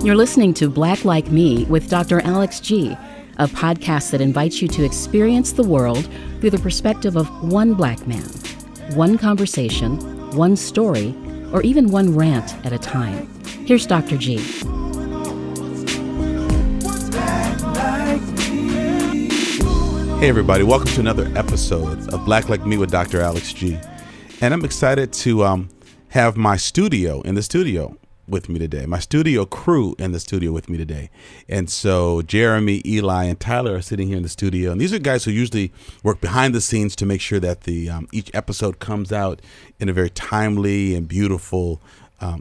You're listening to Black Like Me with Dr. Alex G., a podcast that invites you to experience the world through the perspective of one black man, one conversation, one story, or even one rant at a time. Here's Dr. G. Hey everybody, welcome to another episode of Black Like Me with Dr. Alex G. And I'm excited to have my studio in the studio with me today, my studio crew in the studio with me today. And so Jeremy, Eli, and Tyler are sitting here in the studio. And these are guys who usually work behind the scenes to make sure that the each episode comes out in a very timely and beautiful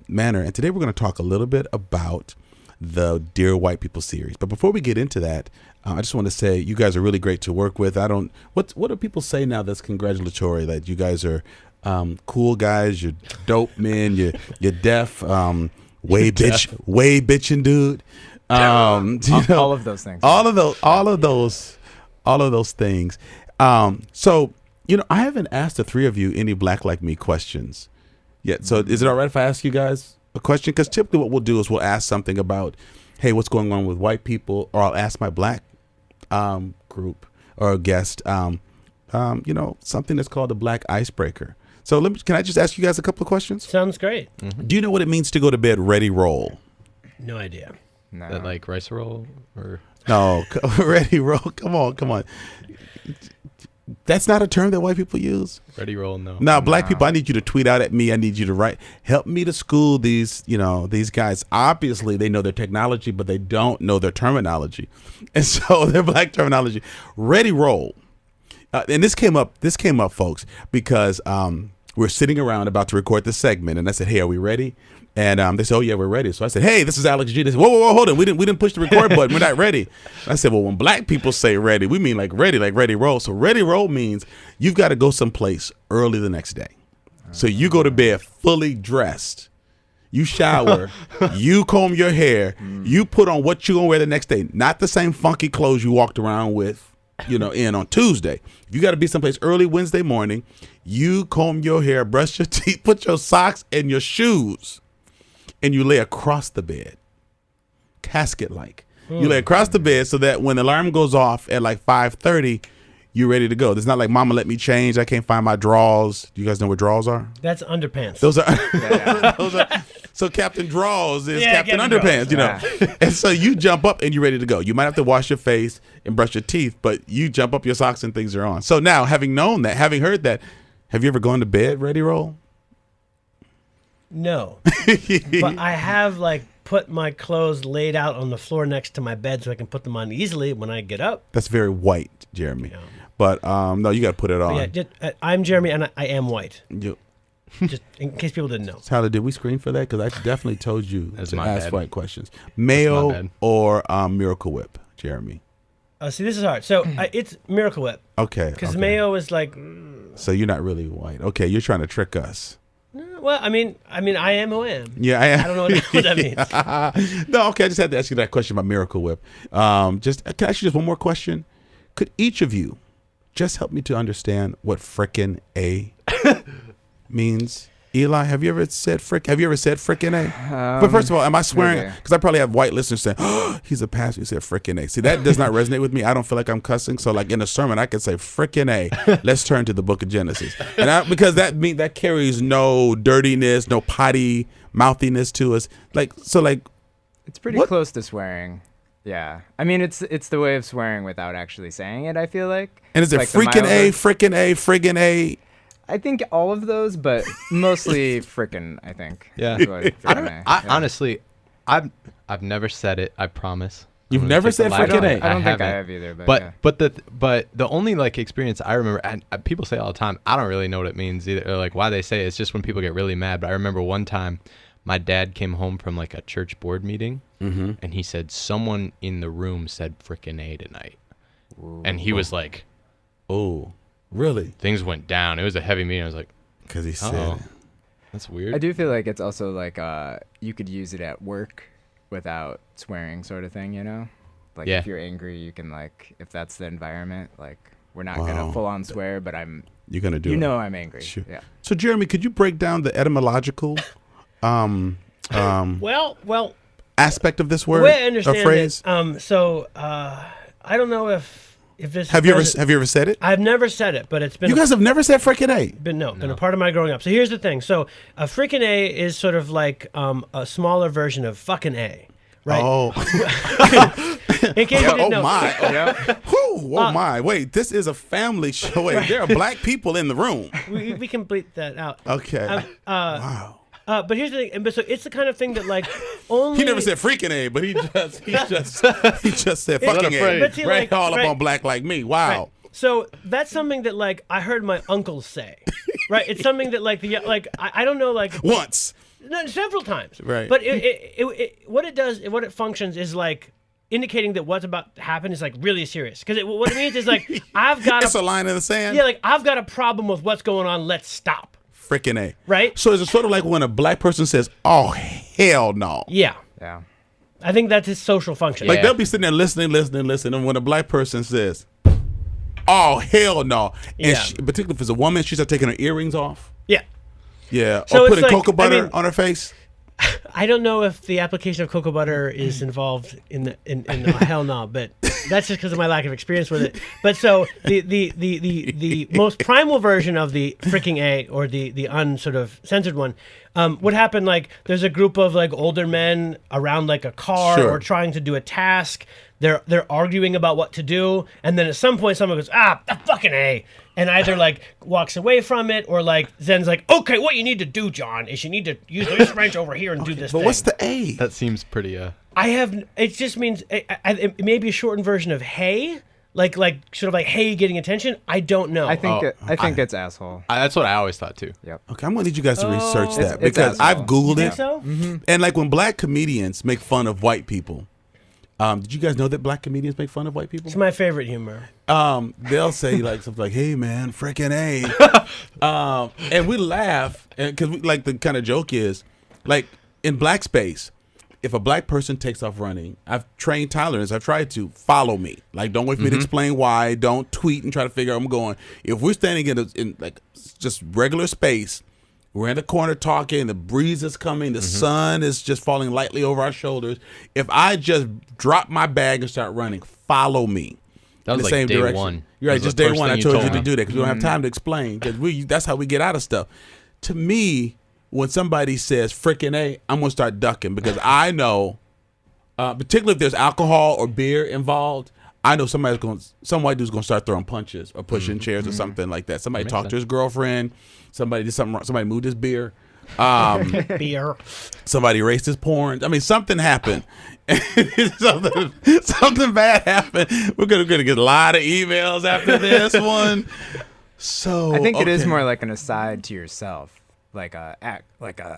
manner. And today we're going to talk a little bit about the Dear White People series. But before we get into that, I just want to say you guys are really great to work with. What do people say now that's congratulatory? That you guys are cool guys, you're dope men, you're deaf, way bitching dude. All of those things. All of those things. So, I haven't asked the three of you any Black Like Me questions yet. So is it all right if I ask you guys a question? Because typically what we'll do is we'll ask something about, hey, what's going on with white people? Or I'll ask my black group or guest, something that's called a black icebreaker. So can I just ask you guys a couple of questions? Sounds great. Mm-hmm. Do you know what it means to go to bed ready roll? No idea. No. That like rice roll or no, ready roll. Come on. That's not a term that white people use. ready roll, no. Now, black people, I need you to tweet out at me. I need you to write, help me to school these guys. Obviously, they know their technology, but they don't know their terminology. And so their black terminology, ready roll. And this came up, folks, because we're sitting around about to record this segment, and I said, "Hey, are we ready?" And they said, "Oh yeah, we're ready." So I said, "Hey, this is Alex G." They said, "Whoa, hold on, we didn't push the record button. We're not ready." I said, "Well, when black people say ready, we mean like ready roll." So ready roll means you've got to go someplace early the next day. So you go to bed fully dressed. You shower, you comb your hair, you put on what you're gonna wear the next day, not the same funky clothes you walked around with, in on Tuesday. If you got to be someplace early Wednesday morning, you comb your hair, brush your teeth, put your socks and your shoes, and you lay across the bed, casket-like. You lay across the bed so that when the alarm goes off at like 5:30, you're ready to go. It's not like, "Mama, let me change. I can't find my drawers." Do you guys know what drawers are? That's underpants. Those are so Captain Draws is Captain Underpants, And so you jump up and you're ready to go. You might have to wash your face and brush your teeth, but you jump up, your socks and things are on. So now, having known that, having heard that, have you ever gone to bed ready roll? No. But I have put my clothes laid out on the floor next to my bed so I can put them on easily when I get up. That's very white, Jeremy. Yeah. But no, you got to put it on. Yeah, I'm Jeremy and I am white. Just in case people didn't know. Tyler, did we screen for that? Because I definitely told you to ask white questions. That's Mayo or Miracle Whip, Jeremy? See, this is hard. So it's Miracle Whip. Okay. Because Mayo is like... So you're not really white. Okay, you're trying to trick us. Well, I mean, I am who I am. Yeah, I am. I don't know what that means. No, okay, I just had to ask you that question about Miracle Whip. Can I ask you just one more question? Could each of you just help me to understand what Frickin A means? Eli, have you ever said Frickin A? But first of all, am I swearing? Because I probably have white listeners saying, "Oh, he's a pastor who said Frickin A." See, that does not resonate with me. I don't feel like I'm cussing. So like in a sermon, I could say Frickin A. Let's turn to the book of Genesis. Because that carries no dirtiness, no potty mouthiness to us. It's pretty close to swearing. Yeah. I mean, it's the way of swearing without actually saying it, I feel like. And is it Frickin A, Frickin A, Friggin A? I think all of those, but mostly frickin', I think. Yeah. Honestly, I've never said it, I promise. You've never said Frickin A? I don't think I have either. But the only experience I remember, and people say it all the time, I don't really know what it means either, or why they say it. It's just when people get really mad. But I remember one time my dad came home from a church board meeting, and he said someone in the room said Frickin A tonight. Ooh. And he was like, "Oh, really?" Things went down. It was a heavy meeting. I was like, because he said it. That's weird. I do feel like it's also you could use it at work without swearing, sort of thing, if you're angry, you can if that's the environment, we're not gonna full on swear, but you're gonna do it. I'm angry. Sure. Yeah. So Jeremy, could you break down the etymological Well, aspect of this word The way I or understand phrase? it, I don't know if this. Have you ever said it? I've never said it, but it's been. You guys have never said Frickin A. Been a part of my growing up. So here's the thing. So a Frickin A is sort of like a smaller version of fucking A, right? Oh. In case you didn't know. My. Oh my. Wait, this is a family show. Wait, there are black people in the room. We can bleep that out. Okay. Wow. But here's the thing. So it's the kind of thing that like only. He never said freaking A, but he just said fucking A. But see, Right, like, all right. up on black like me. Wow. Right. So that's something that like I heard my uncle say. Right. It's something that like I don't know like Once. no, several times. Right. But what it does, what it functions is like indicating that what's about to happen is like really serious. Because what it means is like I've got It's a line in the sand. Yeah, like I've got a problem with what's going on. Let's stop. Frickin' A. Right? So is it sort of like when a black person says, "Oh hell no"? Yeah. Yeah. I think that's his social function. Like Yeah. they'll be sitting there listening, and when a black person says, "Oh hell no," and Yeah. particularly if it's a woman, she starts taking her earrings off. Yeah. Yeah, So or it's putting like- cocoa butter I mean- on her face. I don't know if the application of cocoa butter is involved in hell no, but that's just because of my lack of experience with it. But so the most primal version of the freaking A or the unsort of censored one would happen like there's a group of like older men around like a car Sure. or trying to do a task. They're arguing about what to do, and then at some point someone goes, the fucking A, and either like walks away from it or like Zen's like, okay, what you need to do, John, is you need to use this wrench over here and do this But thing. what's the A? That seems pretty. It just means it may be a shortened version of hey, like sort of like hey getting attention. I don't know. I think it's asshole. That's what I always thought too. Yep. Okay, I'm gonna need you guys to research that it's because I've asshole. Googled You it. think so? And like when black comedians make fun of white people, did you guys know that black comedians make fun of white people? It's my favorite humor. They'll say like something like, "Hey man, frickin' A," and we laugh because like the kind of joke is like in black space. If a black person takes off running, I've trained tolerance. I've tried to follow me. Like, don't wait for me to explain why. Don't tweet and try to figure out where I'm going. If we're standing in like just regular space, we're in the corner talking, the breeze is coming, the sun is just falling lightly over our shoulders. If I just drop my bag and start running, follow me. That in was the like same day direction. one. You're right, That was just the day first one. I thing you told you told to me. do that because we don't have time to explain. Because that's how we get out of stuff. To me, when somebody says frickin' A, I'm gonna start ducking because I know. Particularly if there's alcohol or beer involved, I know some white dude's gonna start throwing punches or pushing chairs or something like that. Somebody talked to his girlfriend. Somebody did something wrong. Somebody moved his beer. Beer. Somebody erased his porn. I mean, something happened. something bad happened. We're gonna get a lot of emails after this one. So I think it is okay. more like an aside to yourself, like a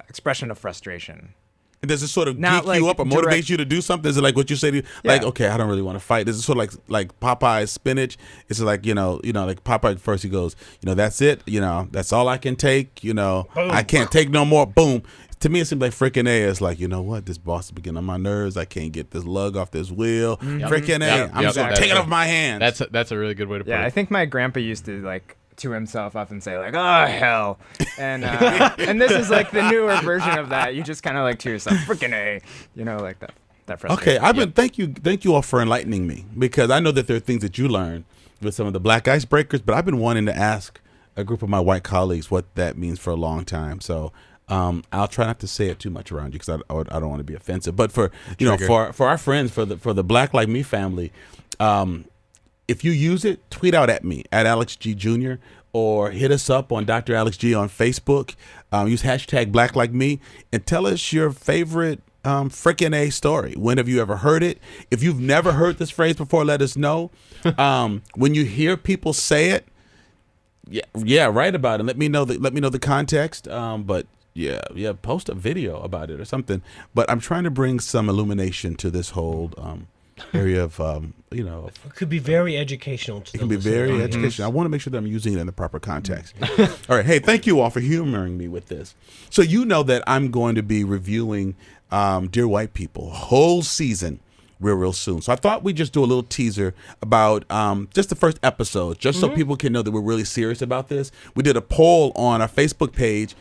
expression of frustration. Does it sort of Not geek like you up or motivate direct- you to do something? Is it like what you say to like, Yeah. okay, I don't really want to fight? Is it sort of like Popeye's spinach? It's like, like Popeye first he goes, that's it, that's all I can take, I can't take no more. Boom. To me, it seems like Frickin' A is like, you know what? This boss is beginning on my nerves. I can't get this lug off this wheel. Frickin' A, Yep, I'm just gonna yep. take it off my hands. That's a really good way to put Yeah, it. I think my grandpa used to like to himself often say like, "Oh hell," and and this is like the newer version of that. You just kind of like to yourself, "Frickin' A," like that. That frustration. Okay, thank you all for enlightening me because I know that there are things that you learn with some of the black icebreakers, but I've been wanting to ask a group of my white colleagues what that means for a long time. So I'll try not to say it too much around you because I don't want to be offensive. But for for our friends, for the Black Like Me family, if you use it, tweet out at me at Alex G Jr. or hit us up on Dr. Alex G on Facebook. Use hashtag Black Like Me and tell us your favorite Frickin' A story. When have you ever heard it? If you've never heard this phrase before, let us know. When you hear people say it, yeah, write about it. Let me know the context. But yeah, post a video about it or something. But I'm trying to bring some illumination to this whole area of It could be very educational. To it can be very educational. I want to make sure that I'm using it in the proper context. All right. Hey, thank you all for humoring me with this. So you know that I'm going to be reviewing Dear White People whole season real soon. So I thought we'd just do a little teaser about just the first episode, just so people can know that we're really serious about this. We did a poll on our Facebook page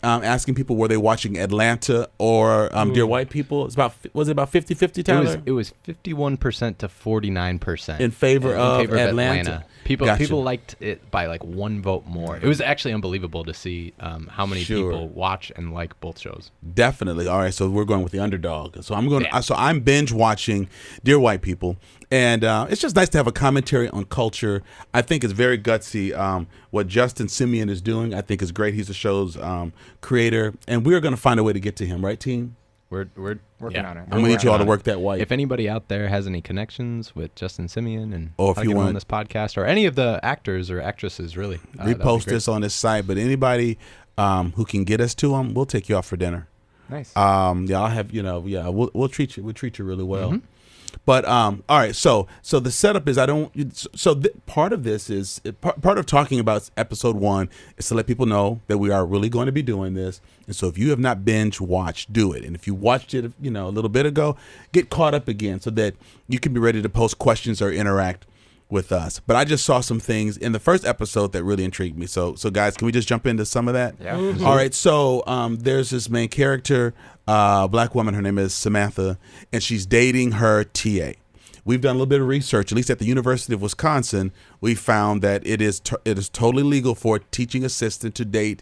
asking people were they watching Atlanta or Dear White People. Was it about 50-50, Tyler? It was 51% to 49% in favor of Atlanta. People liked it by like 1 vote more. It was actually unbelievable to see how many people watch and like both shows. Definitely. All right, so we're going with the underdog. So I'm binge watching Dear White People, and it's just nice to have a commentary on culture. I think it's very gutsy. What Justin Simiens is doing, I think, is great. He's the show's creator, and we're going to find a way to get to him, right, team? We're working on it. I'm gonna need you all to work that white. If anybody out there has any connections with Justin Simiens and or if you want on this podcast or any of the actors or actresses, really repost this on this site. But anybody who can get us to them, we'll take you out for dinner. Nice. I'll have we'll treat you. We'll treat you really well. Mm-hmm. But all right, so the setup is part of this is part of talking about episode 1 is to let people know that we are really going to be doing this. And so if you have not binge watched, do it. And if you watched it, a little bit ago, get caught up again so that you can be ready to post questions or interact with us. But I just saw some things in the first episode that really intrigued me. So guys, can we just jump into some of that? Yeah. Mm-hmm. All right. So there's this main character, black woman. Her name is Samantha, and she's dating her TA. We've done a little bit of research, at least at the University of Wisconsin. We found that it is totally legal for a teaching assistant to date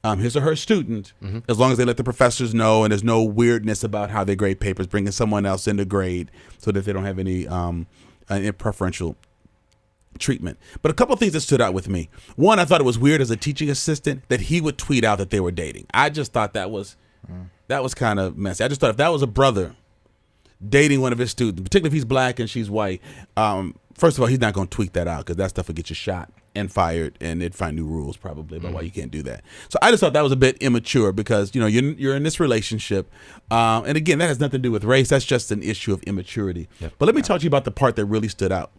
his or her student, as long as they let the professors know and there's no weirdness about how they grade papers, bringing someone else in to grade so that they don't have any preferential treatment. But a couple of things that stood out with me. One, I thought it was weird as a teaching assistant that he would tweet out that they were dating. I just thought that was kind of messy. I just thought if that was a brother dating one of his students, particularly if he's black and she's white, first of all, he's not going to tweet that out because that stuff will get you shot and fired, and they'd find new rules probably about why you can't do that. So I just thought that was a bit immature because you're in this relationship, and again, that has nothing to do with race. That's just an issue of immaturity. Yep. But let me talk to you about the part that really stood out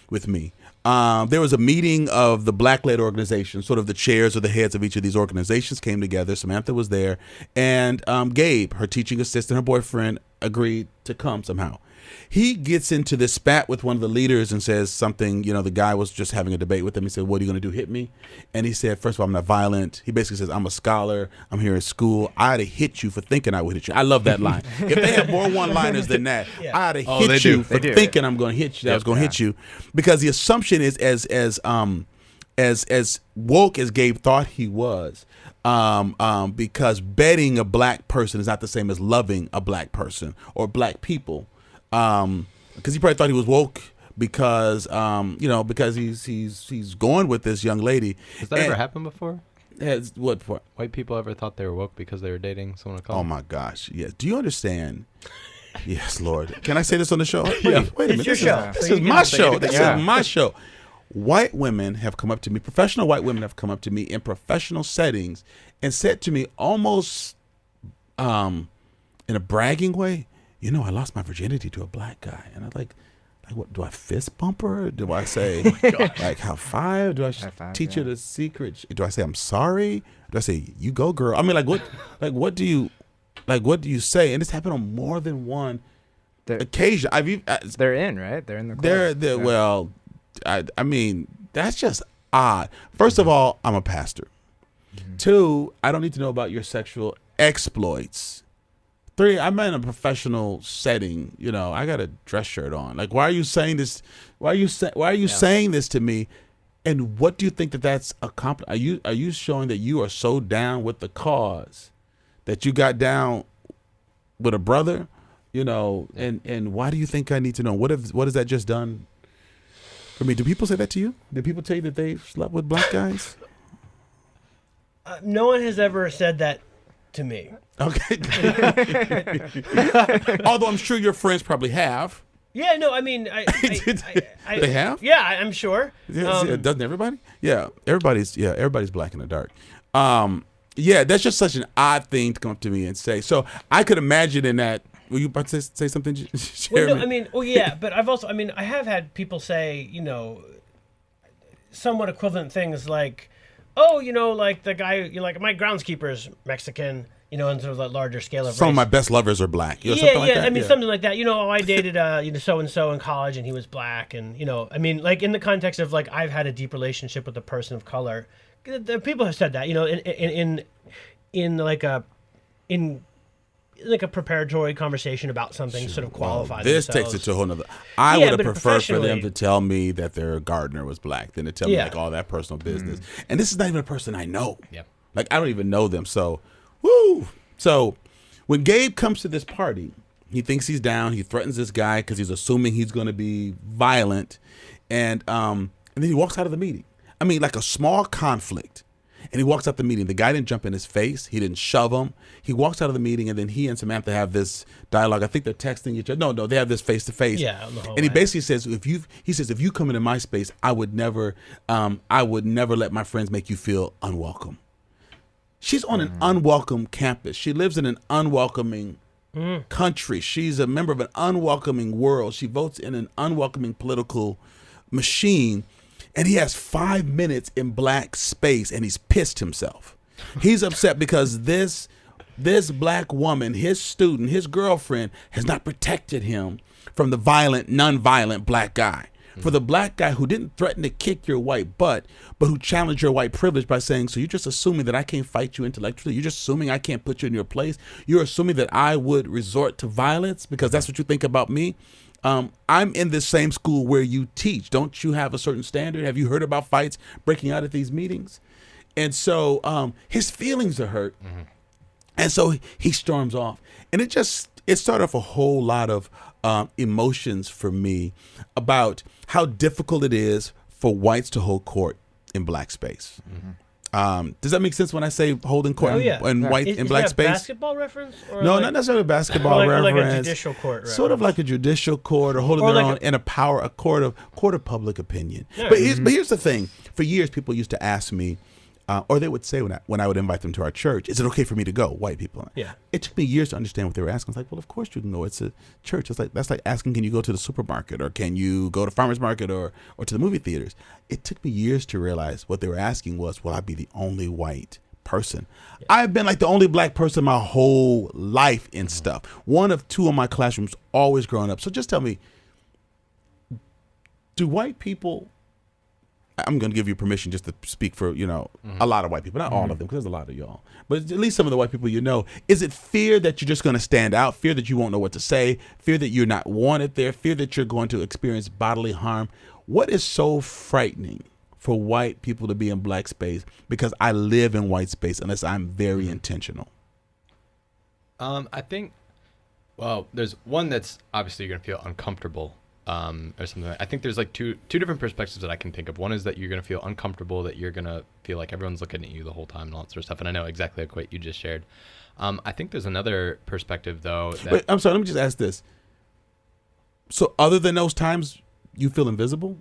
with me. There was a meeting of the black-led organization, sort of the chairs or the heads of each of these organizations came together. Samantha was there, and Gabe, her teaching assistant, her boyfriend, agreed to come somehow. He gets into this spat with one of the leaders and says something, the guy was just having a debate with him. He said, "What are you going to do, hit me?" And he said, "First of all, I'm not violent." He basically says, "I'm a scholar. I'm here at school. I'd have hit you for thinking I would hit you." I love that line. If they have more one-liners than that, I'd have hit you for thinking I'm going to hit you. I was going to hit you. Because the assumption is as woke as Gabe thought he was, because betting a black person is not the same as loving a black person or black people. Because he probably thought he was woke because because he's going with this young lady. Has that ever happened before? What for? White people ever thought they were woke because they were dating someone of color? Oh my gosh, yes. Do you understand? Yes, Lord. Can I say this on the show? Wait a minute. It's your show. This is my show. This is my show. White women have come up to me, professional white women have come up to me in professional settings and said to me almost in a bragging way, I lost my virginity to a black guy. And I'm like, what, do I fist bump her? Do I say, like, high five? Do I teach her the secret? Do I say, I'm sorry? Do I say, you go, girl? I mean, what do you say? And this happened on more than one occasion. They're in, right? They're in the club. They're well, I mean, that's just odd. First of all, I'm a pastor. 2, I don't need to know about your sexual exploits. 3, I'm in a professional setting. I got a dress shirt on. Like, why are you saying this? Why are you saying this to me? And what do you think that's a compliment? Are you showing that you are so down with the cause that you got down with a brother? And why do you think I need to know? What has that just done for me? Do people say that to you? Do people tell you that they slept with black guys? No one has ever said that to me. Okay. Although I'm sure your friends probably have. Yeah, no, I mean, they have? Yeah, I'm sure. Doesn't everybody? Yeah, everybody's black in the dark. Yeah, that's just such an odd thing to come up to me and say. So I could imagine in that. Were you about to say something, Jeremy? But I have had people say, somewhat equivalent things like, oh, like the guy, like my groundskeeper's Mexican, in sort of a larger scale of Some race. of my best lovers are black. Something like that. Something like that. I dated, so-and-so in college and he was black. And, like in the context of like, I've had a deep relationship with a person of color. The people have said that, in like a preparatory conversation about something, sort of qualify this themselves. takes it to a whole nother. I would have but preferred for them professionally- to tell me that their gardener was black than to tell me Yeah. like all that personal business. And this is not even a person I know. Yep. Like I don't even know them. So, woo. So when Gabe comes to this party, he thinks he's down. He threatens this guy because he's assuming he's going to be violent, and then he walks out of the meeting. I mean, like a small conflict. And he walks out the meeting. The guy didn't jump in his face. He didn't shove him. He walks out of the meeting, and then he and Samantha have this dialogue. I think they're texting each other. No, they have this face to face. Yeah, on the whole and he way. basically says, if you come into my space, I would never let my friends make you feel unwelcome. She's on an unwelcome campus. She lives in an unwelcoming country. She's a member of an unwelcoming world. She votes in an unwelcoming political machine. And he has 5 minutes in black space, and he's pissed himself. He's upset because this black woman, his student, his girlfriend, has not protected him from the violent, non-violent black guy. For the black guy who didn't threaten to kick your white butt, but who challenged your white privilege by saying, so you're just assuming that I can't fight you intellectually? You're just assuming I can't put you in your place? You're assuming that I would resort to violence because that's what you think about me? I'm in this same school where you teach. Don't you have a certain standard? Have you heard about fights breaking out at these meetings? And so his feelings are hurt. And so he storms off. And it started off a whole lot of emotions for me about how difficult it is for whites to hold court in black space. Does that make sense when I say holding court in white in black Is that space? a basketball reference? Or No, like, not necessarily a basketball or like reference. a judicial court Sort of like a judicial court or holding Or their like own in a court of public opinion. Yeah. But here's the thing. For years, people used to ask me, or they would say when I would invite them to our church, is it okay for me to go? White people. Yeah. It took me years to understand what they were asking. It's like, well, of course you can go. It's a church. That's like asking, can you go to the supermarket or can you go to farmer's market or to the movie theaters? It took me years to realize what they were asking was, will I be the only white person? Yeah. I've been like the only black person my whole life in stuff. One of two in my classrooms always growing up. So just tell me, do white people, I'm going to give you permission just to speak for, a lot of white people, not all of them, because there's a lot of y'all, but at least some of the white people is it fear that you're just going to stand out, fear that you won't know what to say, fear that you're not wanted there, fear that you're going to experience bodily harm? What is so frightening for white people to be in black space? Because I live in white space unless I'm very intentional. I think, well, there's one that's obviously you're going to feel uncomfortable or something. I think there's like two different perspectives that I can think of. One is that you're going to feel uncomfortable, that you're going to feel like everyone's looking at you the whole time and all that sort of stuff. And I know exactly like what you just shared. I think there's another perspective though. Wait, I'm sorry. Let me just ask this. So other than those times, you feel invisible?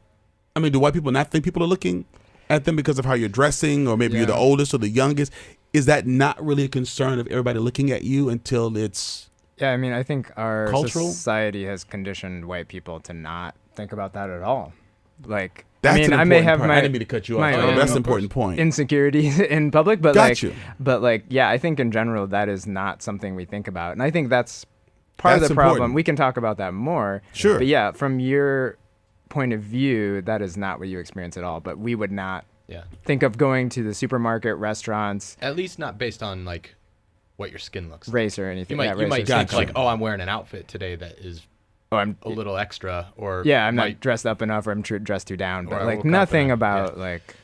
I mean, do white people not think people are looking at them because of how you're dressing, or maybe you're the oldest or the youngest? Is that not really a concern of everybody looking at you until it's... Yeah, I mean, I think our cultural? society has conditioned white people to not think about that at all. Like, That's I mean, an I may important have point. my I didn't mean to cut you off. my own That's an important point. insecurities in public, but Got you. yeah, I think in general that is not something we think about, and I think that's part That's of the problem. important. We can talk about that more. Sure. But yeah, from your point of view, that is not what you experience at all. But we would not think of going to the supermarket, restaurants, at least not based on like what your skin looks like. Race or anything. You might race or think skin like, color. oh, I'm wearing an outfit today that is I'm a little extra, or I'm not dressed up enough, or I'm dressed too down, but Or like overconfident. nothing about Yeah. like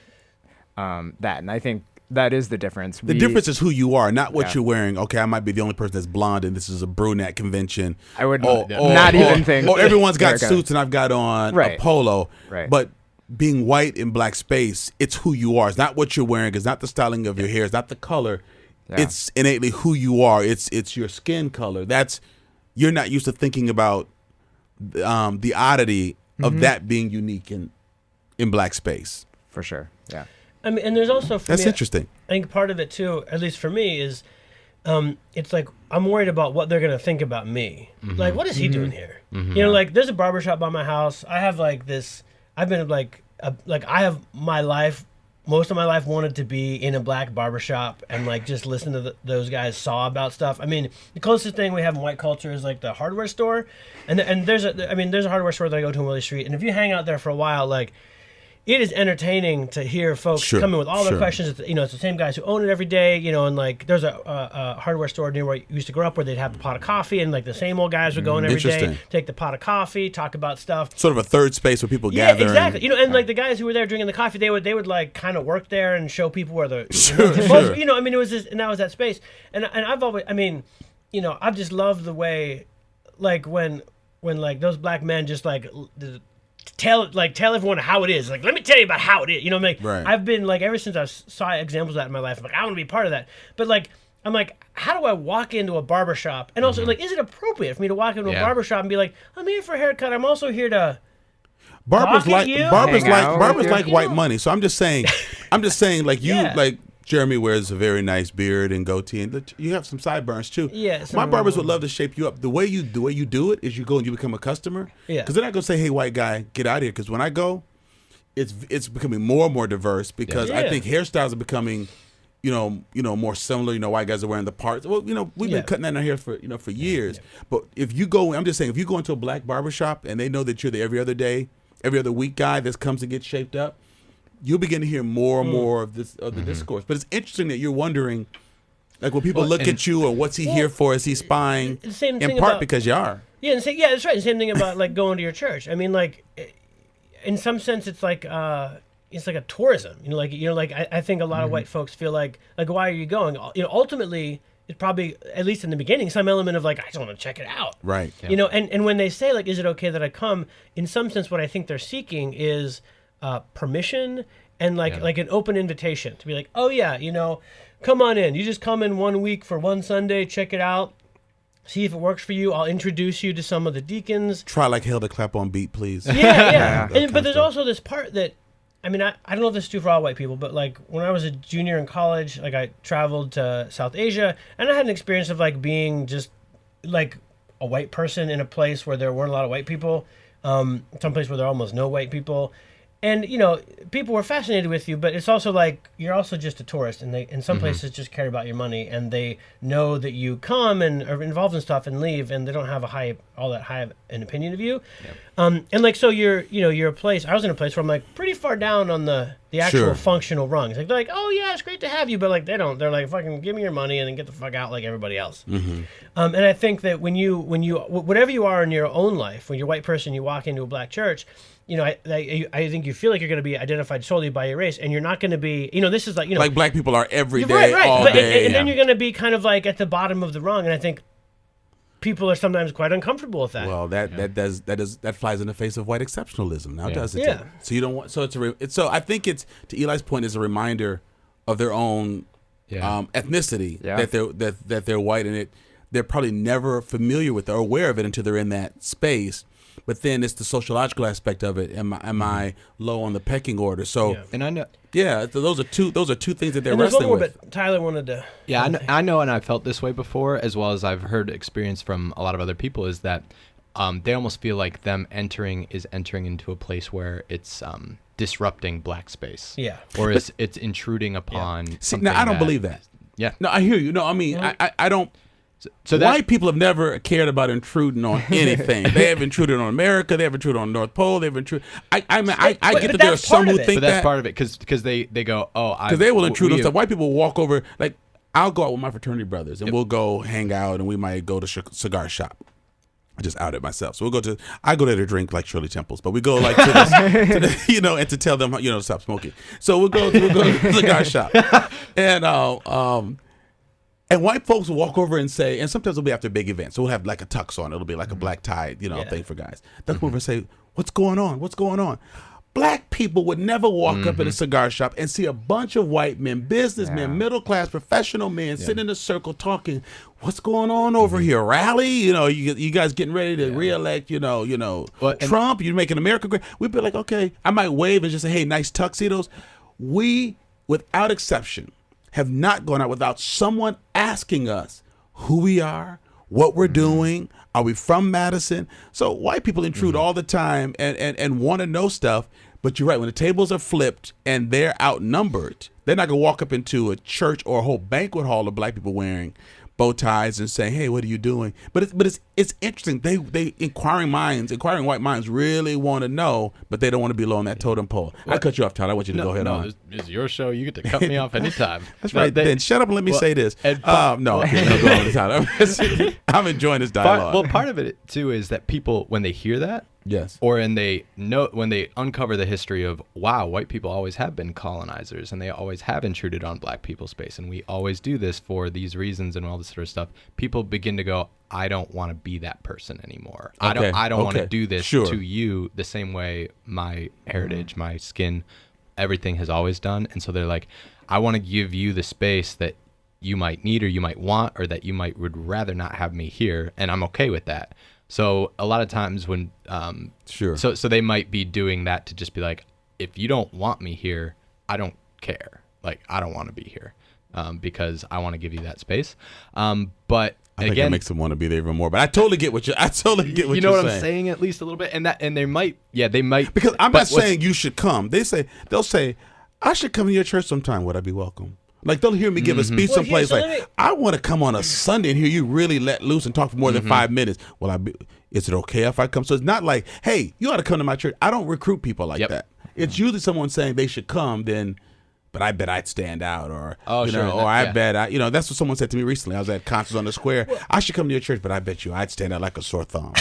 that. And I think that is the difference. The difference is who you are, not what Yeah. you're wearing. Okay, I might be the only person that's blonde, and this is a brunette convention. I would Or not even think. Or everyone's got America. suits, and I've got on a Right. polo. Right. But being white in black space, it's who you are. It's not what you're wearing. It's not the styling of your hair. It's not the color. Yeah. It's innately who you are. It's your skin color. You're not used to thinking about the oddity of that being unique in black space. For sure. Yeah. I mean, and there's also for That's me, interesting. I think part of it too, at least for me, is it's like I'm worried about what they're gonna think about me. Like, what is he doing here? You know, like there's a barbershop by my house. I have like this. I've been like I have my life. Most of my life wanted to be in a black barbershop and like just listen to those guys saw about stuff. I mean, the closest thing we have in white culture is like the hardware store, and there's a hardware store that I go to on Willie Street, and if you hang out there for a while, like it is entertaining to hear folks come in with all their questions. It's, it's the same guys who own it every day, and like there's a hardware store near where I used to grow up where they'd have the pot of coffee, and like the same old guys would go in every day, take the pot of coffee, talk about stuff. Sort of a third space where people gather. Exactly. And like the guys who were there drinking the coffee, they would like kind of work there and show people where the it was just, and that was that space. And I've always, I've just loved the way, like when like those black men just like tell everyone how it is. Like, let me tell you about how it is. Right. I've been like, ever since I saw examples of that in my life, I'm like, I want to be part of that. But like, I'm like, how do I walk into a barbershop? And also, like, is it apappropriate for me to walk into a barbershop and be like, I'm here for a haircut. I'm also here to barbers like white know? money. So I'm just saying, like you like Jeremy wears a very nice beard and goatee, and you have some sideburns too. Yeah, my barbers would love to shape you up. The way you do it is you go and you become a customer. Yeah, because they're not gonna say, "Hey, white guy, get out of here." Because when I go, it's becoming more and more diverse because I think hairstyles are becoming, more similar. White guys are wearing the parts. Well, we've been cutting that in our hair for years. Yeah. But if you go, I'm just saying, if you go into a black barbershop and they know that you're the every other day, every other week guy that comes to get shaped up, you'll begin to hear more and more of the discourse. But it's interesting that you're wondering, like, when people look at you, or what's he here for? Is he spying? In part because you are. Yeah, that's right. The same thing about like going to your church. I mean, like, in some sense, it's like a tourism. I think a lot of white folks feel like why are you going? Ultimately, it's probably, at least in the beginning, some element of like, I just want to check it out. Right. Yeah. And when they say like, is it okay that I come? In some sense, what I think they're seeking is permission and like an open invitation to be like, oh yeah, come on in. You just come in 1 week for one Sunday, check it out, see if it works for you. I'll introduce you to some of the deacons. Try like hell to clap on beat, please. Yeah. But there's also this part that, I mean, I don't know if this is true for all white people, but like when I was a junior in college, like I traveled to South Asia, and I had an experience of like being just like a white person in a place where there weren't a lot of white people, some place where there are almost no white people. And, people were fascinated with you, but it's also like you're also just a tourist, and they in some places just care about your money, and they know that you come and are involved in stuff and leave, and they don't have all that high of an opinion of you. Yep. And like, so you're a place, I was in a place where I'm like pretty far down on the actual functional rungs. Like, they're like, oh yeah, it's great to have you, but like they're like, fucking give me your money and then get the fuck out like everybody else. And I think that when you whatever you are in your own life, when you're a white person, you walk into a black church, I think you feel like you're going to be identified solely by your race, and you're not going to be, this is like, like black people are every day, all but, day. And then you're going to be kind of like at the bottom of the rung, and I think people are sometimes quite uncomfortable with that. Well, that flies in the face of white exceptionalism. Now, does it? Yeah. So you don't want. So so I think it's, to Eli's point, is a reminder of their own ethnicity, that they're white, and they're probably never familiar with or aware of it until they're in that space. But then it's the sociological aspect of it. Am I low on the pecking order? So, and I know. Yeah, those are two things that they're and wrestling one more, with. But Tyler wanted to. Yeah, I know, and I've felt this way before, as well as I've heard experience from a lot of other people, is that they almost feel like them entering into a place where it's disrupting black space. Yeah. Or it's intruding upon. See, now I don't believe that. Yeah. No, I hear you. No, I mean, I don't. So white people have never cared about intruding on anything. They have intruded on America. They have intruded on North Pole. They've intruded. I get that there are some who think but that's part of it, because they go, because they will intrude on stuff. White people will walk over. Like, I'll go out with my fraternity brothers, and we'll go hang out, and we might go to cigar shop. I just outed myself. So I go there to drink like Shirley Temples, but we go like to this, and to tell them to stop smoking. So we'll go to the cigar shop, and white folks will walk over and say, and sometimes it'll be after big events, so we'll have like a tux on. It'll be like a black tie, thing for guys. They'll come over and say, "What's going on? What's going on?" Black people would never walk up in a cigar shop and see a bunch of white men, businessmen, middle class, professional men sitting in a circle talking. What's going on over here? Rally? You guys getting ready to reelect? Trump? You're making America great. We'd be like, okay. I might wave and just say, "Hey, nice tuxedos." We, without exception, have not gone out without someone asking us who we are, what we're doing. Are we from Madison? So white people intrude all the time and want to know stuff. But you're right. When the tables are flipped and they're outnumbered, they're not going to walk up into a church or a whole banquet hall of black people wearing bow ties and saying, "Hey, what are you doing?" But it's interesting. They inquiring white minds really want to know, but they don't want to be low on that totem pole. I cut you off, Todd. I want you to go ahead on. It's your show. You get to cut me off anytime. That's right. Then shut up and let me say this. No, okay, go on, Todd. I'm enjoying this dialogue. Part of it too is that people, when they hear that, yes, or when they uncover the history of, wow, white people always have been colonizers and they always have intruded on black people's space, and we always do this for these reasons and all this sort of stuff. People begin to go, I don't want to be that person anymore. Okay. I don't want to do this Sure. to you the same way my heritage, my skin, everything has always done. And so they're like, I want to give you the space that you might need or you might want, or that you would rather not have me here, and I'm okay with that. So a lot of times when sure, so they might be doing that to just be like, if you don't want me here, I don't care. Like, I don't want to be here because I want to give you that space. But I think again, it makes them want to be there even more. But I totally get what you. I totally get what you know you're what I'm saying, at least a little bit. And they might, because I'm not saying you should come. They'll say, I should come to your church sometime. Would I be welcome? Like, they'll hear me give a speech someplace. I want to come on a Sunday and hear you really let loose and talk for more than 5 minutes. Is it okay if I come? So it's not like, hey, you ought to come to my church. I don't recruit people like that. It's usually someone saying they should come, but I bet I'd stand out, or I bet that's what someone said to me recently. I was at Concerts on the Square. I should come to your church, but I bet you I'd stand out like a sore thumb.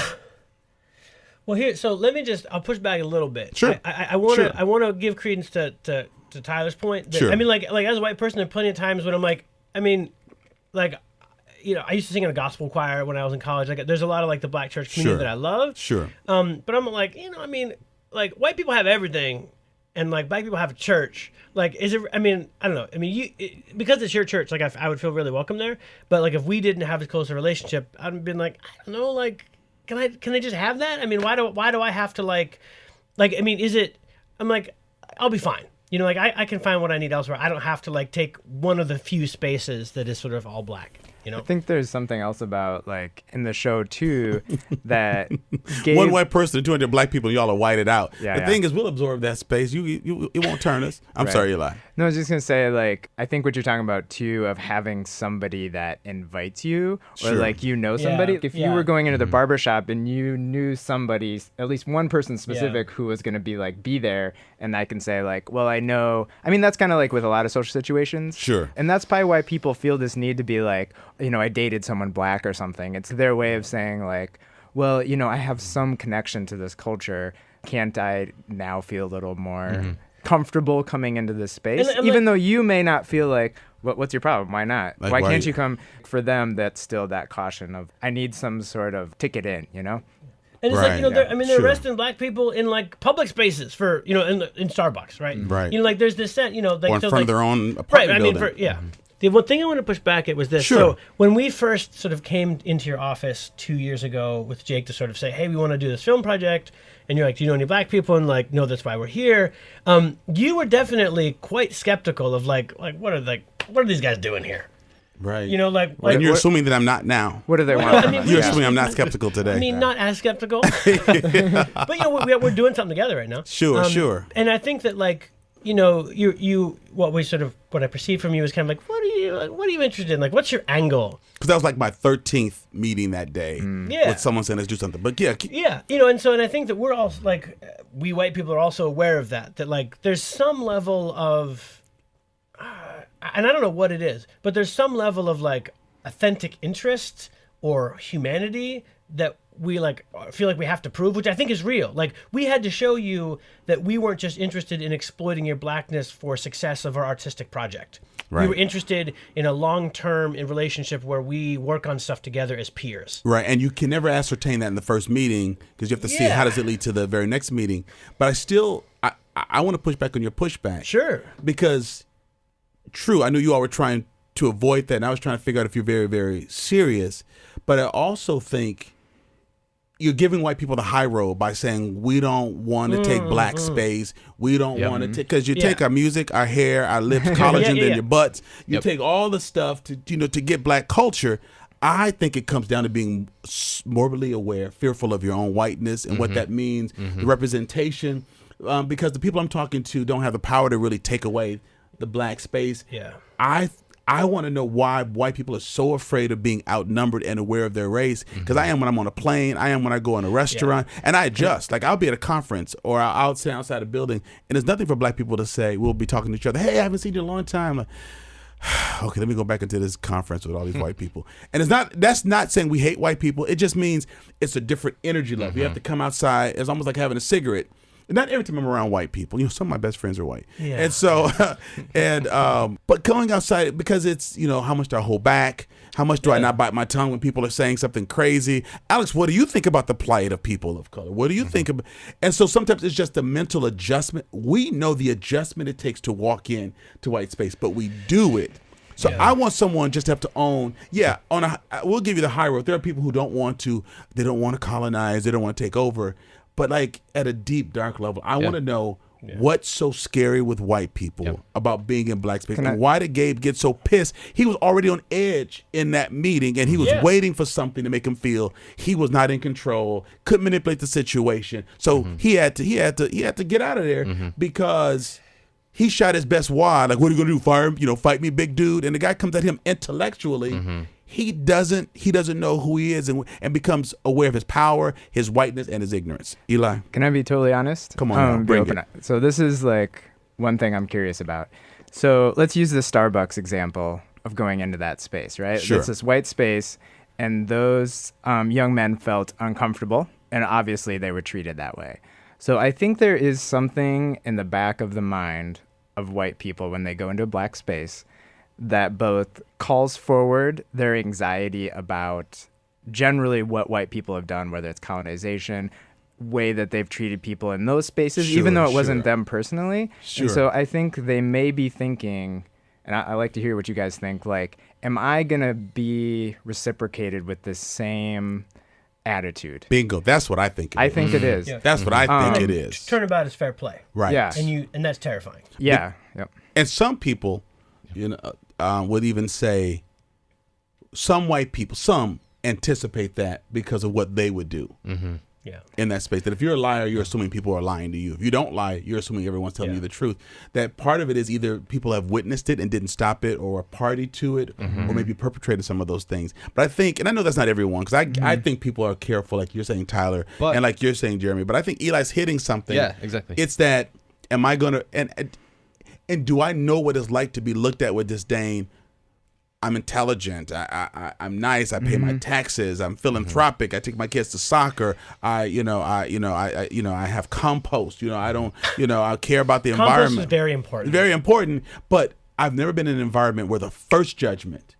Well, so let me I'll push back a little bit. Sure. I want to give credence to Tyler's point. Sure. I mean, like as a white person, there are plenty of times when I'm like, I used to sing in a gospel choir when I was in college. Like, there's a lot of like the black church community that I love. Sure. But I'm like, like white people have everything, and like black people have a church. Like, is it? I mean, I don't know. I mean, because it's your church, like I would feel really welcome there. But like, if we didn't have as close a relationship, I'd been like, I don't know, like, can I just have that? I mean, why do I have to like, I mean, is it? I'm like, I'll be fine. Like I can find what I need elsewhere. I don't have to like take one of the few spaces that is sort of all black. I think there's something else about like in the show too that one white person and 200 black people, y'all are whited out. Yeah, the thing is, we'll absorb that space. It won't turn us. I'm right. sorry, Eli. No, I was just gonna say, like, I think what you're talking about too, of having somebody that invites you, or like somebody. Yeah. If you were going into the barbershop and you knew somebody, at least one person specific, who was gonna be there, and I can say like, well, I know. I mean, that's kind of like with a lot of social situations. Sure. And that's probably why people feel this need to be like, I dated someone black or something. It's their way of saying like, well, I have some connection to this culture. Can't I now feel a little more comfortable coming into this space? And even though you may not feel like, what's your problem? Why not? Like, why can't you come? For them, that's still that caution of, I need some sort of ticket in, And it's like, they're arresting black people in like public spaces for, in Starbucks, right? Right. Like there's this sense, like, or in front of their own apartment right. I mean, building. The one thing I want to push back at was this. Sure. So when we first sort of came into your office 2 years ago with Jake to sort of say, hey, we want to do this film project, and you're like, do you know any black people? And like, no, that's why we're here. You were definitely quite skeptical of like what are these guys doing here? Right. And you're assuming that I'm not now. What do they want? You're assuming I'm not skeptical today. I mean, not as skeptical. But we're doing something together right now. Sure. And I think that like, what I perceived from you is kind of like, what are you interested in? Like, what's your angle? Because that was like my 13th meeting that day. With someone saying, let's do something. But yeah. And I think that we're all like, we white people are also aware of that like there's some level of, and I don't know what it is, but there's some level of like authentic interest or humanity that we like feel like we have to prove, which I think is real. Like, we had to show you that we weren't just interested in exploiting your blackness for success of our artistic project. Right. We were interested in a long-term relationship where we work on stuff together as peers. Right, and you can never ascertain that in the first meeting because you have to see how does it lead to the very next meeting. But I want to push back on your pushback. Sure. Because, true, I knew you all were trying to avoid that, and I was trying to figure out if you're very, very serious. But I also think you're giving white people the high road by saying we don't want to take black space. We don't want to take, because you take our music, our hair, our lips, collagen, and your butts. You take all the stuff to get black culture. I think it comes down to being morbidly aware, fearful of your own whiteness and what that means, the representation, because the people I'm talking to don't have the power to really take away the black space. Yeah. I want to know why white people are so afraid of being outnumbered and aware of their race. Because I am when I'm on a plane. I am when I go in a restaurant. And I adjust. Like, I'll be at a conference or I'll sit outside a building, and there's nothing for black people to say. We'll be talking to each other. Hey, I haven't seen you in a long time. Like, okay, let me go back into this conference with all these white people. And that's not saying we hate white people. It just means it's a different energy level. You have to come outside. It's almost like having a cigarette. Not every time I'm around white people. Some of my best friends are white. Yeah. And so, but going outside, because it's, how much do I hold back? How much do I not bite my tongue when people are saying something crazy? Alex, what do you think about the plight of people of color? What do you think about? And so sometimes it's just a mental adjustment. We know the adjustment it takes to walk in to white space, but we do it. So I want someone just to have to own, we'll give you the high road. There are people who don't want to colonize, they don't want to take over. But like at a deep, dark level, I want to know what's so scary with white people about being in black space. And why did Gabe get so pissed? He was already on edge in that meeting, and he was waiting for something to make him feel he was not in control, couldn't manipulate the situation. So he had to get out of there because he shot his best wad. Like, what are you gonna do? Fire him? Fight me, big dude. And the guy comes at him intellectually. He doesn't know who he is and becomes aware of his power, his whiteness, and his ignorance. Eli, can I be totally honest? Come on, bring it. So this is like one thing I'm curious about. So let's use the Starbucks example of going into that space, right? Sure. It's this white space, and those young men felt uncomfortable, and obviously they were treated that way. So I think there is something in the back of the mind of white people when they go into a black space that both calls forward their anxiety about generally what white people have done, whether it's colonization, way that they've treated people in those spaces, even though it wasn't them personally. And so I think they may be thinking, and I like to hear what you guys think, like, am I going to be reciprocated with the same attitude? Bingo. That's what I think it is. I think it is. Yeah. That's what I think it is. Turnabout is fair play. Right. Yeah. And that's terrifying. Yeah. Yep. And some people, would even say, some white people, some anticipate that because of what they would do in that space. That if you're a liar, you're assuming people are lying to you. If you don't lie, you're assuming everyone's telling you the truth. That part of it is either people have witnessed it and didn't stop it, or a party to it, or maybe perpetrated some of those things. But I think, and I know that's not everyone, because I think people are careful, like you're saying, Tyler, and like you're saying, Jeremy. But I think Eli's hitting something. Yeah, exactly. It's that, am I going to, and do I know what it's like to be looked at with disdain? I'm intelligent. I'm nice. I pay my taxes. I'm philanthropic. I take my kids to soccer. I have compost. I care about the environment. Compost is very important. Very important. But I've never been in an environment where the first judgment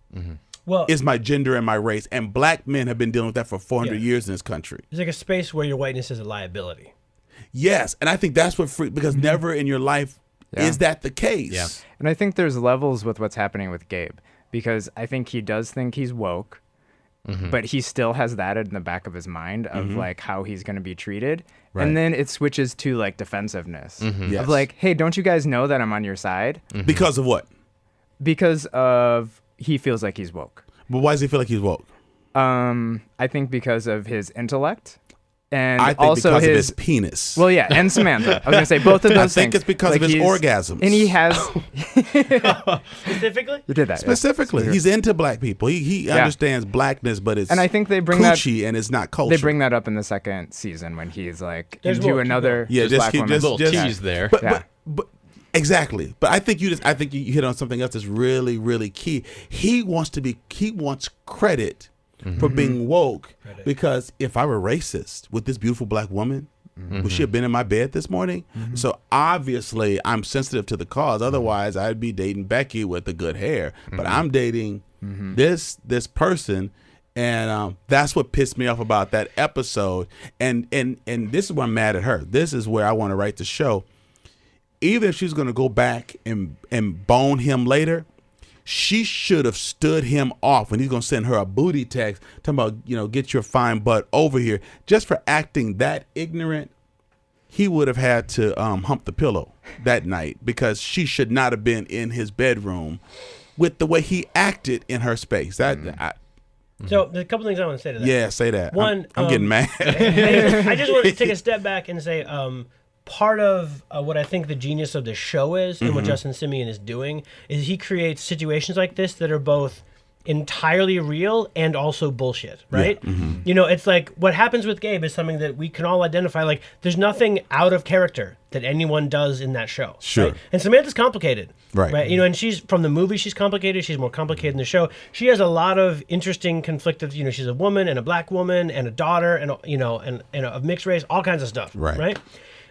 is my gender and my race. And black men have been dealing with that for 400 years in this country. It's like a space where your whiteness is a liability. Yes, and I think that's what because never in your life is that the case. Yeah. And I think there's levels with what's happening with Gabe, because I think he does think he's woke, but he still has that in the back of his mind of like how he's going to be treated. Right. And then it switches to like defensiveness of like, hey, don't you guys know that I'm on your side? Because of what? Because of he feels like he's woke. But why does he feel like he's woke? I think because of his intellect. And I think also because of his penis. Well, yeah, and Samantha. I was going to say both of those things. I think it's because of his orgasms. And he has... Specifically? You did that. Specifically. Yeah. He's into black people. He understands blackness, but it's and I think they bring coochie and it's not culture. They bring that up in the second season when he's like into another black woman. There's a little tease there. But exactly. But I think you hit on something else that's really, really key. He wants credit for being woke, because if I were racist with this beautiful black woman, would she have been in my bed this morning? So obviously I'm sensitive to the cause. Otherwise I'd be dating Becky with the good hair, but I'm dating this person. And that's what pissed me off about that episode. And this is why I'm mad at her. This is where I want to write the show. Even if she's going to go back and bone him later, she should have stood him off when he's going to send her a booty text talking about, get your fine butt over here. Just for acting that ignorant, he would have had to hump the pillow that night, because she should not have been in his bedroom with the way he acted in her space. So there's a couple things I want to say to that. Yeah, say that. One, I'm getting mad. I just want to take a step back and say part of what I think the genius of the show is, and what Justin Simien is doing, is he creates situations like this that are both entirely real and also bullshit, right? You know, it's like what happens with Gabe is something that we can all identify. Like, there's nothing out of character that anyone does in that show. Sure. Right? And Samantha's complicated. Right. You know, and she's from the movie, she's complicated. She's more complicated in the show. She has a lot of interesting conflicted, you know, she's a woman and a black woman and a daughter and, you know, and of mixed race, all kinds of stuff. Right.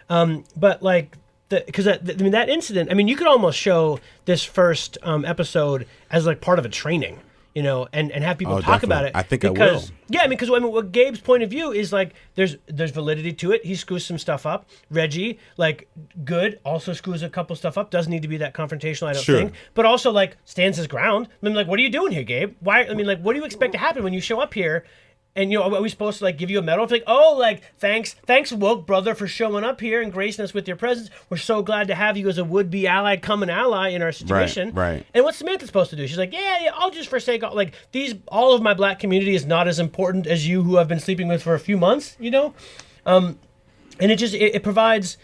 But like, because I mean, that incident, I mean, you could almost show this first episode as like part of a training. You know, and have people talk about it. I think I will. Yeah, I mean, because what Gabe's point of view is like, there's validity to it. He screws some stuff up. Reggie, like, good, also screws a couple stuff up. Doesn't need to be that confrontational, I don't think. But also, like, stands his ground. I mean, like, what are you doing here, Gabe? Why? I mean, like, what do you expect to happen when you show up here? And, you know, are we supposed to, like, give you a medal? It's like, oh, like, thanks, woke brother, for showing up here and gracing us with your presence. We're so glad to have you as a would-be ally, common ally in our situation. Right. And what's Samantha supposed to do? She's like, yeah, I'll just forsake all of my black community is not as important as you who I've been sleeping with for a few months, you know? And it provides,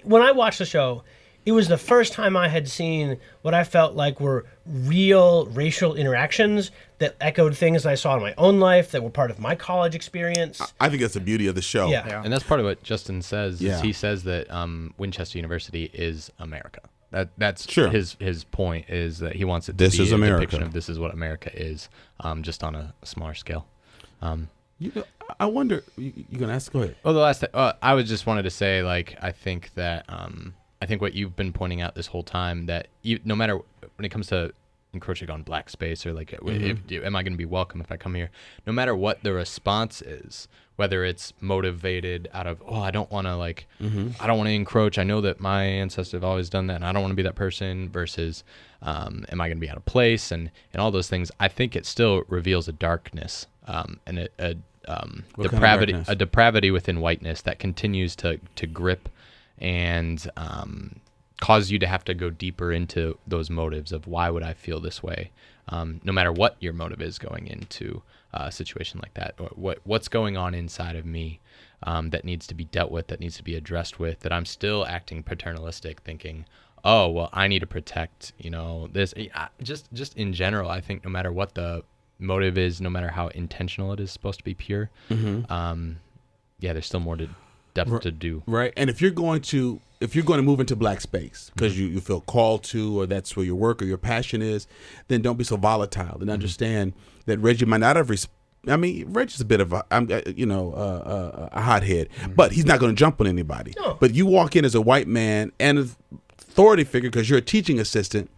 when I watched the show, it was the first time I had seen what I felt like were real racial interactions that echoed things I saw in my own life, that were part of my college experience. I think that's the beauty of the show. Yeah. And that's part of what Justin says. Yeah. Is he says that Winchester University is America. That's Sure. his point, is that he wants it to This be is a America. depiction of this is what America is, just on a smaller scale. You know, I wonder. You gonna ask? Go ahead. Well, the last I was just wanted to say, like, I think what you've been pointing out this whole time, that no matter when it comes to encroaching on black space, or like, am I going to be welcome if I come here? No matter what the response is, whether it's motivated out of, I don't want to I don't want to encroach. I know that my ancestors have always done that, and I don't want to be that person. Versus, am I going to be out of place, and all those things. I think it still reveals a darkness, and a depravity within whiteness that continues to grip and cause you to have to go deeper into those motives of why would I feel this way, no matter what your motive is going into a situation like that, or what's going on inside of me that needs to be dealt with, that needs to be addressed with, that I'm still acting paternalistic, thinking, oh, well, I need to protect, you know, this. Just in general, I think no matter what the motive is, no matter how intentional it is supposed to be pure, there's still more depth to do. Right. And if you're going to move into black space because you feel called to, or that's where your work or your passion is, then don't be so volatile, and understand that Reggie might not have Reggie's a bit of a hothead, but he's not going to jump on anybody. No. But you walk in as a white man and an authority figure because you're a teaching assistant.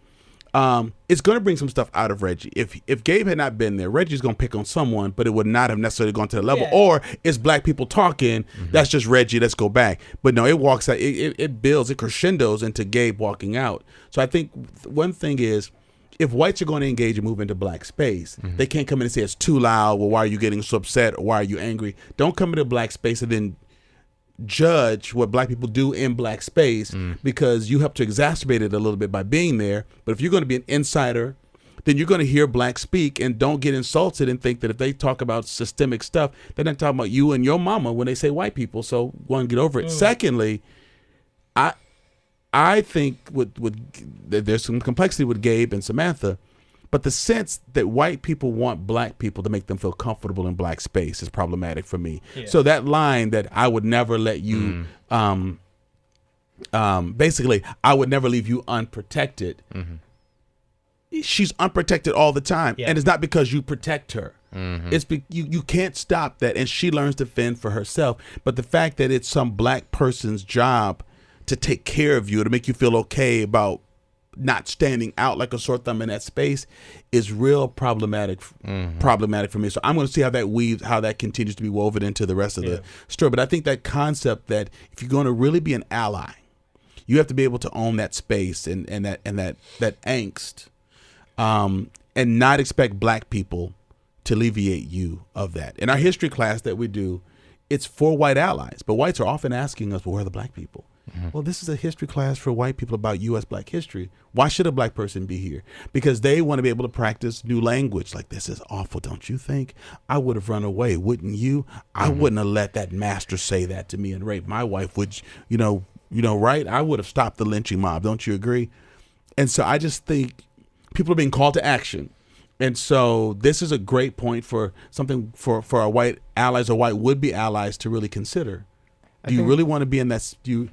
It's going to bring some stuff out of Reggie. If Gabe had not been there, Reggie's going to pick on someone, but it would not have necessarily gone to the level. Yeah. Or it's black people talking. That's just Reggie. Let's go back. But no, it walks out. It builds. It crescendos into Gabe walking out. So I think one thing is, if whites are going to engage and move into black space, they can't come in and say it's too loud. Well, why are you getting so upset? Or why are you angry? Don't come into black space and then judge what black people do in black space, because you help to exacerbate it a little bit by being there. But if you're going to be an insider, then you're going to hear black speak, and don't get insulted and think that if they talk about systemic stuff, they're not talking about you and your mama when they say white people. So go and get over it. Secondly, I think there's some complexity with Gabe and Samantha, but the sense that white people want black people to make them feel comfortable in black space is problematic for me. Yeah. So that line that I would never let you, basically, I would never leave you unprotected. She's unprotected all the time. Yeah. And it's not because you protect her. It's you can't stop that. And she learns to fend for herself. But the fact that it's some black person's job to take care of you, to make you feel okay about not standing out like a sore thumb in that space, is real problematic for me. So I'm going to see how that continues to be woven into the rest of the story. But I think that concept that if you're going to really be an ally, you have to be able to own that space and that angst, and not expect black people to alleviate you of that. In our history class that we do, it's for white allies, but whites are often asking us, well, where are the black people? Well, this is a history class for white people about U.S. black history. Why should a black person be here? Because they want to be able to practice new language. Like, this is awful, don't you think? I would have run away, wouldn't you? I wouldn't have let that master say that to me and rape my wife. Would you know? right? I would have stopped the lynching mob. Don't you agree? And so I just think people are being called to action. And so this is a great point for something for our white allies or white would-be allies to really consider. Do you really want to be in that? Do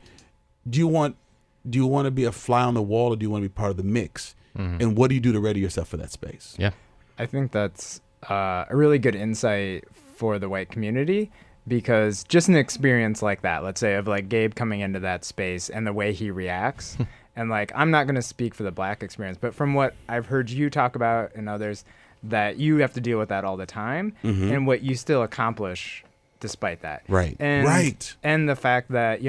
you want to be a fly on the wall, or do you want to be part of the mix? And what do you do to ready yourself for that space? Yeah, I think that's a really good insight for the white community, because just an experience like that, let's say of like Gabe coming into that space and the way he reacts, and like I'm not going to speak for the black experience, but from what I've heard you talk about and others, that you have to deal with that all the time, and what you still accomplish despite that. Right. And the fact that,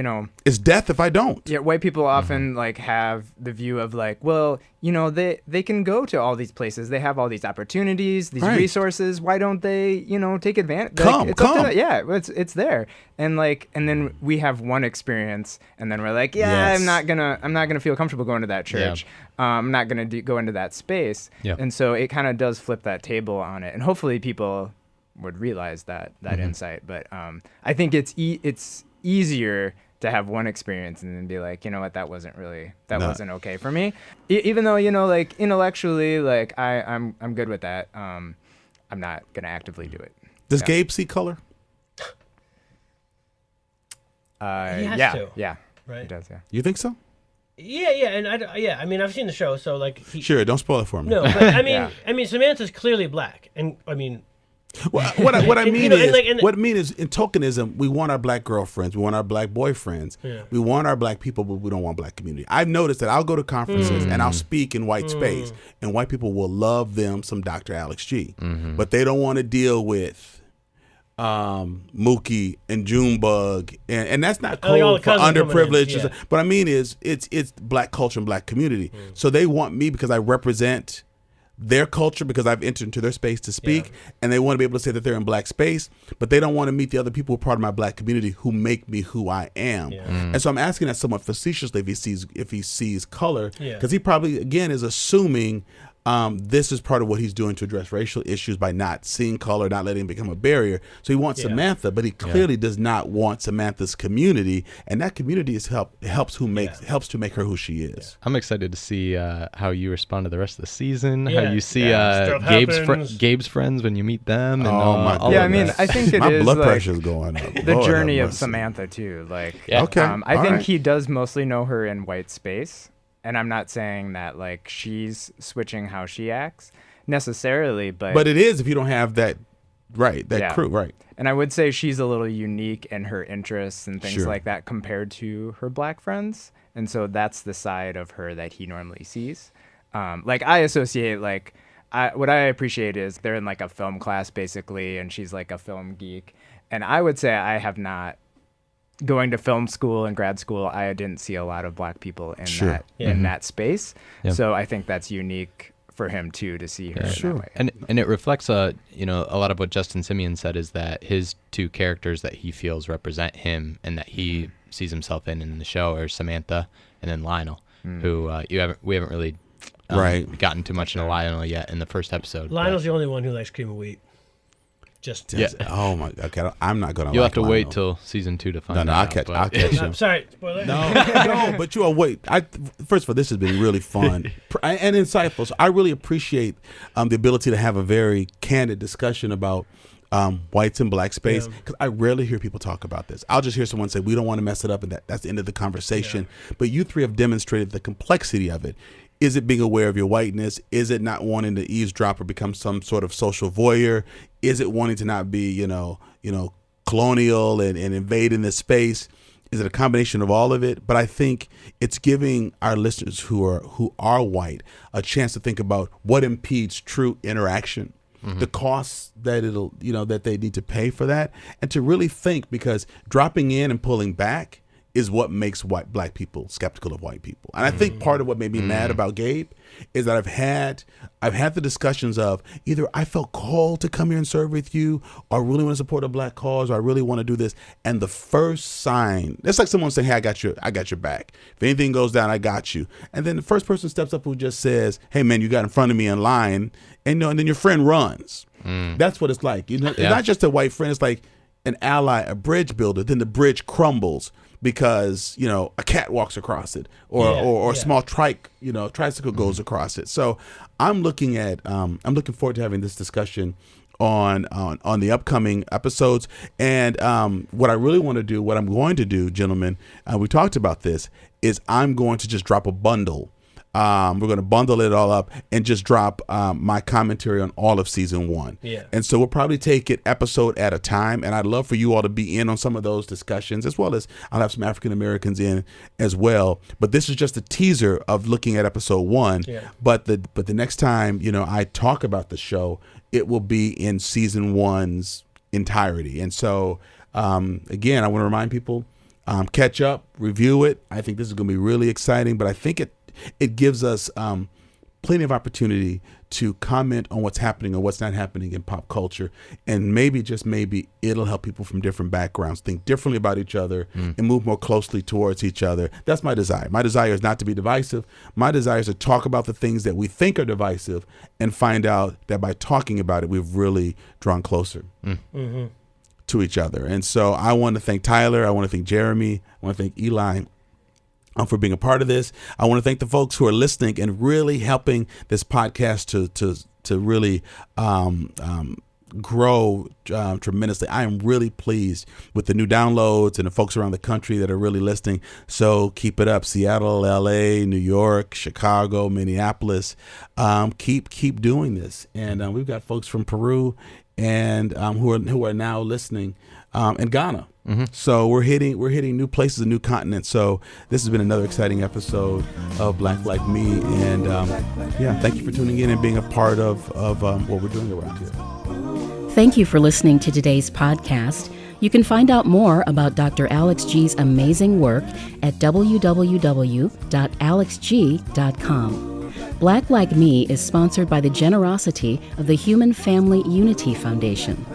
it's death if I don't. Yeah, white people often like have the view of like, well, they can go to all these places. They have all these opportunities, these resources. Why don't they, take advantage? Come. Yeah, it's there. And then we have one experience, and then we're like, I'm not gonna feel comfortable going to that church. Yeah. I'm not gonna go into that space. Yeah. And so it kind of does flip that table on it, and hopefully people would realize that insight. But I think it's easier to have one experience and then be like, you know what, that wasn't wasn't okay for me. Even though, like intellectually, like I'm good with that. I'm not gonna actively do it. Does Gabe see color? He has to. Yeah. Right. He does, yeah. You think so? Yeah, and I mean, I've seen the show, so like. Sure, don't spoil it for me. No, but I mean, Samantha's clearly black, and I mean. Well, what I mean is in tokenism, we want our black girlfriends, we want our black boyfriends, we want our black people, but we don't want black community. I've noticed that I'll go to conferences and I'll speak in white space, and white people will love them some Dr. Alex G, but they don't want to deal with Mookie and Junebug, and that's not cool for underprivileged. But I mean is it's black culture and black community. So they want me because I represent their culture, because I've entered into their space to speak, and they want to be able to say that they're in black space, but they don't want to meet the other people who are part of my black community who make me who I am. And so I'm asking that somewhat facetiously if he sees color, because he probably again is assuming this is part of what he's doing to address racial issues by not seeing color, not letting it become a barrier. So he wants Samantha, but he clearly does not want Samantha's community, and that community is helps to make her who she is. I'm excited to see how you respond to the rest of the season. How you see Gabe's friends when you meet them. And, I mean, I think it my is blood like pressure's going up. The journey of Samantha too. Like, I think he does mostly know her in white space. And I'm not saying that like she's switching how she acts necessarily, but it is if you don't have that crew, right? And I would say she's a little unique in her interests and things like that compared to her black friends, and so that's the side of her that he normally sees. Like I associate what I appreciate is they're in like a film class basically, and she's like a film geek, and I would say I have not. Going to film school and grad school, I didn't see a lot of black people in that space. Yeah. So I think that's unique for him too to see her in that way. And it reflects a lot of what Justin Simiens said is that his two characters that he feels represent him and that he sees himself in the show are Samantha and then Lionel, who we haven't really gotten too much into Lionel yet in the first episode. Lionel's the only one who likes cream of wheat. Oh my. Okay, I'm not gonna. You'll have to wait till season 2 to find out. No, I'll catch you. Sorry, spoiler. No, but you will wait. First of all, this has been really fun and insightful. So I really appreciate the ability to have a very candid discussion about whites and black space, because I rarely hear people talk about this. I'll just hear someone say we don't want to mess it up, and that's the end of the conversation. But you three have demonstrated the complexity of it. Is it being aware of your whiteness? Is it not wanting to eavesdrop or become some sort of social voyeur? Is it wanting to not be, colonial and invading this space? Is it a combination of all of it? But I think it's giving our listeners who are white a chance to think about what impedes true interaction, the costs that that they need to pay for that, and to really think, because dropping in and pulling back is what makes black people skeptical of white people. And I think part of what made me mad about Gabe is that I've had the discussions of either I felt called to come here and serve with you, or I really want to support a black cause, or I really want to do this. And the first sign, it's like someone saying, hey, I got your back. If anything goes down, I got you. And then the first person steps up who just says, hey man, you got in front of me in line, and then your friend runs. That's what it's like. It's not just a white friend, it's like an ally, a bridge builder, then the bridge crumbles. because a cat walks across it, or a small tricycle goes across it. So I'm looking forward to having this discussion on the upcoming episodes. And what I'm going to do, gentlemen, we talked about this, is I'm going to just drop a bundle. We're going to bundle it all up and just drop my commentary on all of season 1. Yeah. And so we'll probably take it episode at a time. And I'd love for you all to be in on some of those discussions, as well as I'll have some African Americans in as well. But this is just a teaser of looking at episode 1. Yeah. But the next time, I talk about the show, it will be in season 1's entirety. And so, again, I want to remind people, catch up, review it. I think this is going to be really exciting, but I think it gives us plenty of opportunity to comment on what's happening or what's not happening in pop culture. And maybe, just maybe, it'll help people from different backgrounds think differently about each other and move more closely towards each other. That's my desire. My desire is not to be divisive. My desire is to talk about the things that we think are divisive and find out that by talking about it, we've really drawn closer to each other. And so I want to thank Tyler. I want to thank Jeremy. I want to thank Eli for being a part of this. I want to thank the folks who are listening and really helping this podcast to really grow tremendously. I am really pleased with the new downloads and the folks around the country that are really listening. So keep it up. Seattle, LA, New York, Chicago, Minneapolis. Keep doing this. And we've got folks from Peru and who are now listening, and Ghana. So we're hitting new places and new continents. So this has been another exciting episode of Black Like Me, and thank you for tuning in and being a part of what we're doing around here. Thank you for listening to today's podcast. You can find out more about Dr. Alex G's amazing work at www.alexg.com. Black Like Me is sponsored by the generosity of the Human Family Unity Foundation.